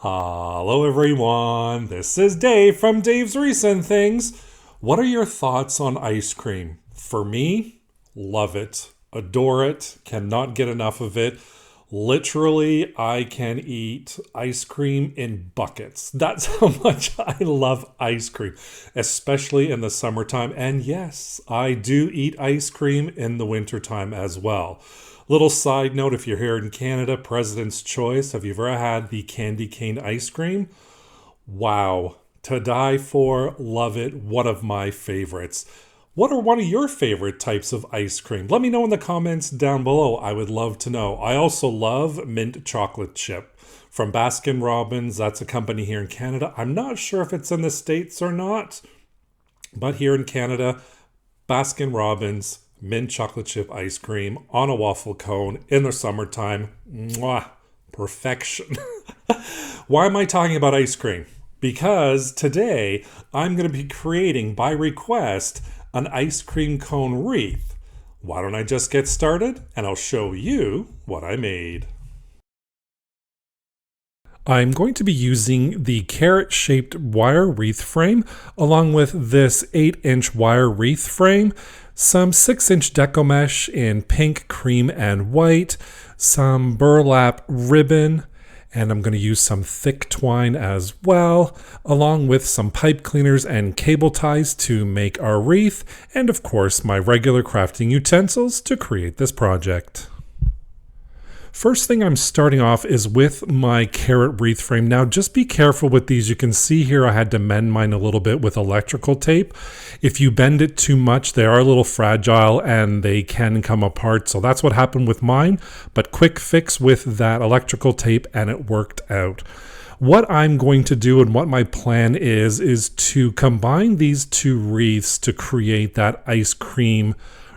Hello, everyone. This is Dave from Dave's Recent Things. What are your thoughts on ice cream? For me, love it, adore it, cannot get enough of it. Literally, I can eat ice cream in buckets. That's how much I love ice cream, especially in the summertime. And yes, I do eat ice cream in the wintertime as well. Little side note, if you're here in Canada, President's Choice, have you ever had the candy cane ice cream? Wow, to die for, love it, one of my favorites. What are one of your favorite types of ice cream? Let me know in the comments down below. I would love to know. I also love mint chocolate chip from Baskin Robbins. That's a company here in Canada. I'm not sure if it's in the States or not, but here in Canada, Baskin Robbins mint chocolate chip ice cream on a waffle cone in the summertime. Mwah, perfection. Why am I talking about ice cream? Because today I'm going to be creating, by request, an ice cream cone wreath. Why don't I just get started and I'll show you what I made. I'm going to be using the carrot-shaped wire wreath frame along with this 8-inch wire wreath frame, some 6-inch deco mesh in pink, cream, and white, some burlap ribbon, and I'm going to use some thick twine as well, along with some pipe cleaners and cable ties to make our wreath, and of course my regular crafting utensils to create this project. First thing I'm starting off is with my carrot wreath frame. Now just be careful with these. You can see here I had to mend mine a little bit with electrical tape. If you bend it too much, they are a little fragile and they can come apart. So that's what happened with mine, but quick fix with that electrical tape and it worked out. What I'm going to do and what my plan is to combine these two wreaths to create that ice cream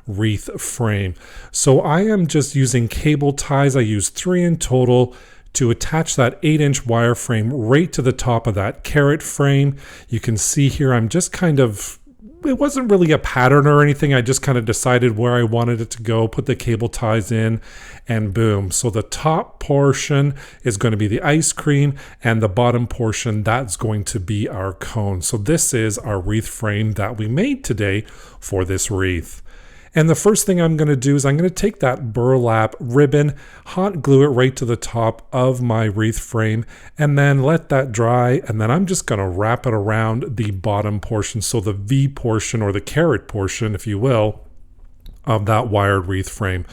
wreath frame. So I am just using cable ties. I use 3 in total to attach that 8-inch wire frame right to the top of that carrot frame. You can see here I'm just kind of, it wasn't really a pattern or anything. I just kind of decided where I wanted it to go, put the cable ties in, and boom. So the top portion is going to be the ice cream and the bottom portion, that's going to be our cone. So this is our wreath frame that we made today for this wreath. And the first thing I'm going to do is I'm going to take that burlap ribbon, hot glue it right to the top of my wreath frame, and then let that dry. And then I'm just going to wrap it around the bottom portion, so the V portion or the carrot portion, if you will, of that wired wreath frame.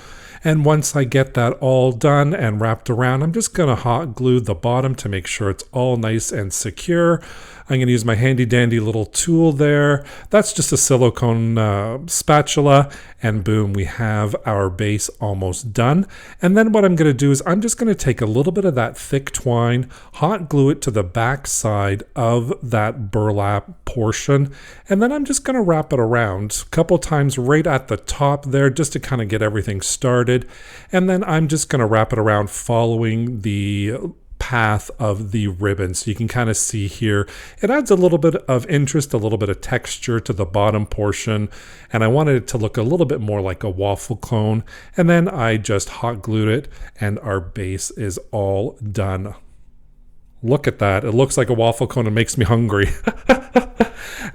And once I get that all done and wrapped around, I'm just going to hot glue the bottom to make sure it's all nice and secure. I'm going to use my handy dandy little tool there. That's just a silicone spatula, and boom, we have our base almost done. And then what I'm going to do is I'm just going to take a little bit of that thick twine, hot glue it to the back side of that burlap portion, and then I'm just going to wrap it around a couple times right at the top there just to kind of get everything started. And then I'm just going to wrap it around following the path of the ribbon. So you can kind of see here, it adds a little bit of interest, a little bit of texture to the bottom portion. And I wanted it to look a little bit more like a waffle cone. And then I just hot glued it and our base is all done. Look at that. It looks like a waffle cone and makes me hungry.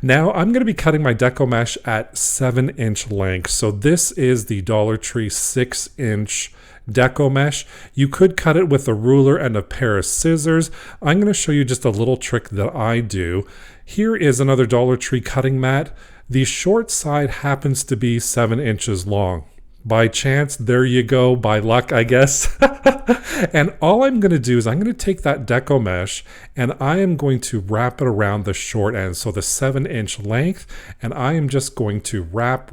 Now I'm going to be cutting my deco mesh at 7-inch length. So this is the Dollar Tree 6-inch deco mesh. You could cut it with a ruler and a pair of scissors. I'm going to show you just a little trick that I do. Here is another Dollar Tree cutting mat. The short side happens to be 7 inches long. By chance, there you go, by luck, I guess. And all I'm going to do is I'm going to take that deco mesh and I am going to wrap it around the short end, so the 7-inch length, and I am just going to wrap,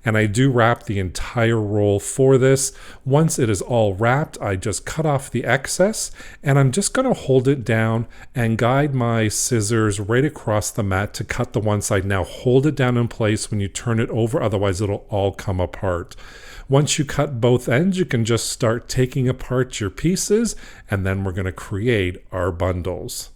and I do wrap the entire roll for this. Once it is all wrapped, I just cut off the excess, and I'm just going to hold it down and guide my scissors right across the mat to cut the one side. Now hold it down in place when you turn it over, otherwise it'll all come apart. Once you cut both ends, you can just start taking apart your pieces, and then we're going to create our bundles.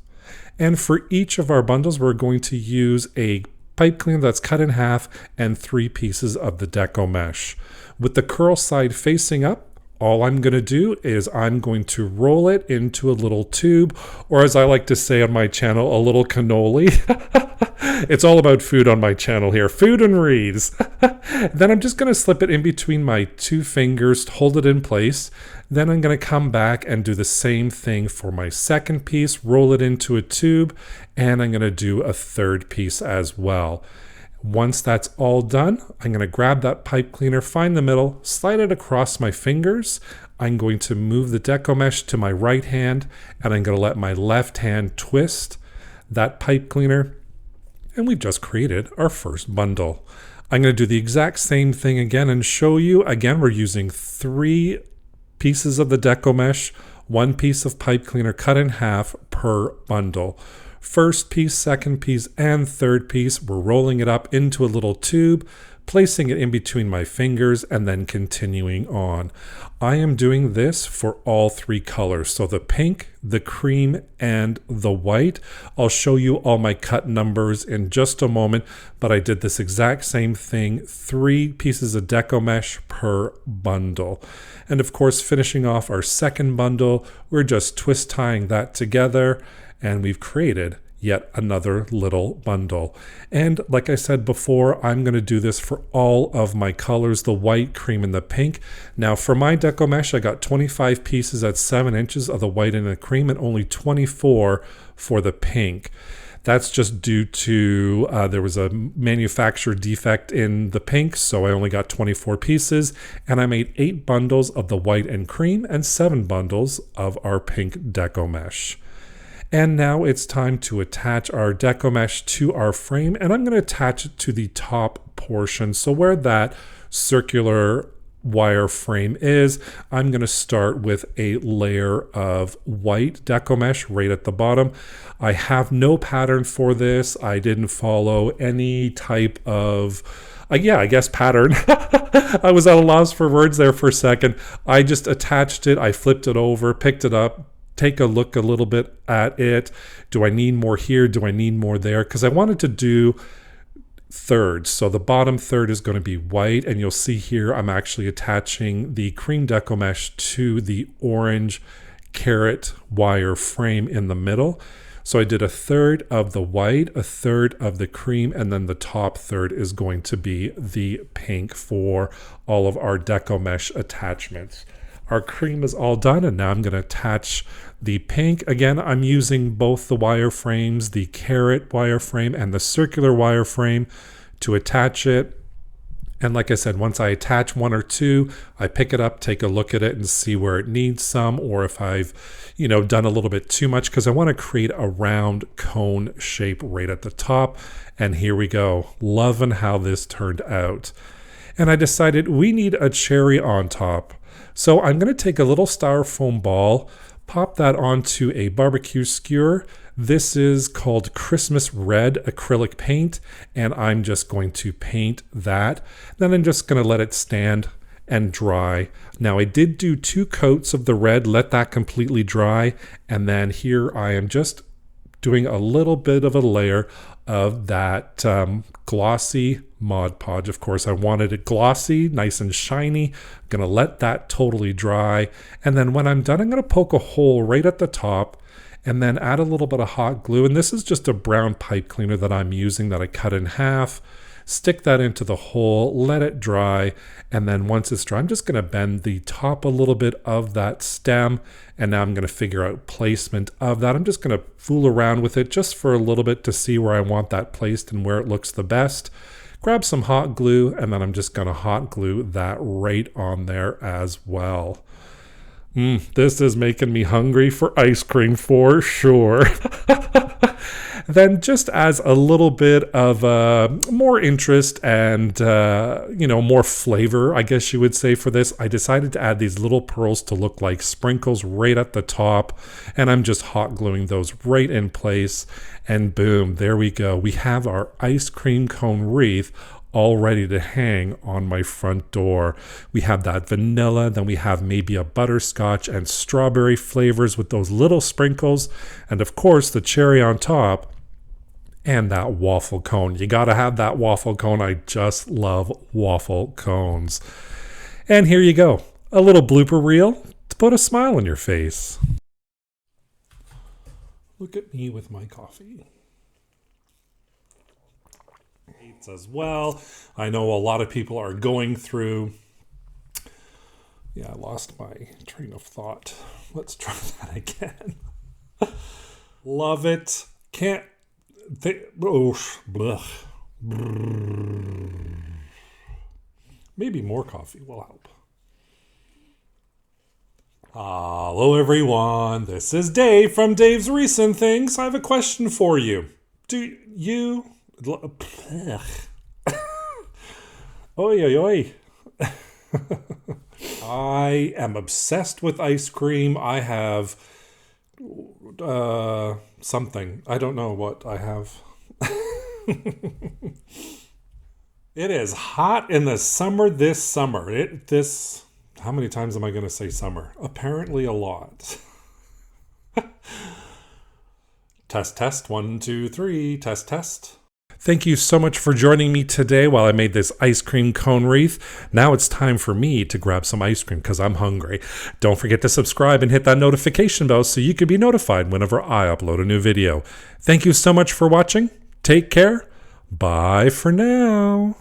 And for each of our bundles, we're going to use a pipe cleaner that's cut in half and 3 pieces of the deco mesh. With the curl side facing up, all I'm going to do is I'm going to roll it into a little tube, or as I like to say on my channel, a little cannoli. It's all about food on my channel here, food and wreaths. Then I'm just going to slip it in between my two fingers, hold it in place. Then I'm going to come back and do the same thing for my second piece, roll it into a tube, and I'm going to do a third piece as well. Once that's all done, I'm going to grab that pipe cleaner, find the middle, slide it across my fingers. I'm going to move the deco mesh to my right hand, and I'm going to let my left hand twist that pipe cleaner, and we've just created our first bundle. I'm going to do the exact same thing again and show you. Again, we're using 3 pieces of the deco mesh, 1 piece of pipe cleaner cut in half per bundle. First piece, second piece, and third piece, we're rolling it up into a little tube, placing it in between my fingers, and then continuing on. I am doing this for all 3 colors, so the pink, the cream, and the white. I'll show you all my cut numbers in just a moment, but I did this exact same thing, 3 pieces of deco mesh per bundle. And of course, finishing off our second bundle, we're just twist tying that together, and we've created yet another little bundle. And like I said before, I'm going to do this for all of my colors, the white, cream, and the pink. Now for my deco mesh, I got 25 pieces at 7 inches of the white and the cream, and only 24 for the pink. That's just due to there was a manufacturer defect in the pink, so I only got 24 pieces, and I made 8 bundles of the white and cream and 7 bundles of our pink deco mesh. And now it's time to attach our deco mesh to our frame, and I'm going to attach it to the top portion. So where that circular wire frame is, I'm going to start with a layer of white deco mesh right at the bottom. I have no pattern for this. I didn't follow any type of I guess pattern. I was at a loss for words there for a second. I just attached it, I flipped it over, picked it up, take a look a little bit at it. Do I need more here? Do I need more there? Because I wanted to do thirds. So the bottom third is going to be white, and you'll see here I'm actually attaching the cream deco mesh to the orange carrot wire frame in the middle. So I did a third of the white, a third of the cream, and then the top third is going to be the pink for all of our deco mesh attachments. Our cream is all done, and now I'm going to attach the pink. Again, I'm using both the wire frames, the carrot wire frame and the circular wire frame to attach it. And like I said, once I attach 1 or 2, I pick it up, take a look at it, and see where it needs some, or if I've, done a little bit too much, because I want to create a round cone shape right at the top. And here we go. Loving how this turned out. And I decided we need a cherry on top. So I'm going to take a little styrofoam ball, pop that onto a barbecue skewer. This is called Christmas Red acrylic paint, and I'm just going to paint that. Then I'm just going to let it stand and dry. Now I did do 2 coats of the red, let that completely dry, and then here I am just doing a little bit of a layer of that glossy Mod Podge. Of course, I wanted it glossy, nice and shiny. I'm gonna let that totally dry, and then when I'm done, I'm gonna poke a hole right at the top and then add a little bit of hot glue. And this is just a brown pipe cleaner that I'm using that I cut in half. Stick that into the hole, let it dry, and then once it's dry, I'm just going to bend the top a little bit of that stem, and now I'm going to figure out placement of that. I'm just going to fool around with it just for a little bit to see where I want that placed and where it looks the best. Grab some hot glue, and then I'm just going to hot glue that right on there as well. This is making me hungry for ice cream for sure. Then just as a little bit of more interest and, more flavor, I guess you would say for this, I decided to add these little pearls to look like sprinkles right at the top. And I'm just hot gluing those right in place. And boom, there we go. We have our ice cream cone wreath all ready to hang on my front door. We have that vanilla, then we have maybe a butterscotch and strawberry flavors with those little sprinkles, and of course the cherry on top, and that waffle cone. You gotta have that waffle cone. I just love waffle cones. And here you go. a little blooper reel to put a smile on your face. Look at me with my coffee. It's as well. I know a lot of people are going through. Yeah, I lost my train of thought. Let's try that again. Love it. Can't. Blech. Maybe more coffee will help. Hello, everyone. This is Dave from Dave's Recent Things. I have a question for you. Do you... Oi, oi, oi. I am obsessed with ice cream. I have something. I don't know what I have. It is hot in the summer this summer. How many times am I going to say summer? Apparently a lot. Test, 1, 2, 3, test. Thank you so much for joining me today while I made this ice cream cone wreath. Now it's time for me to grab some ice cream because I'm hungry. Don't forget to subscribe and hit that notification bell so you can be notified whenever I upload a new video. Thank you so much for watching. Take care. Bye for now.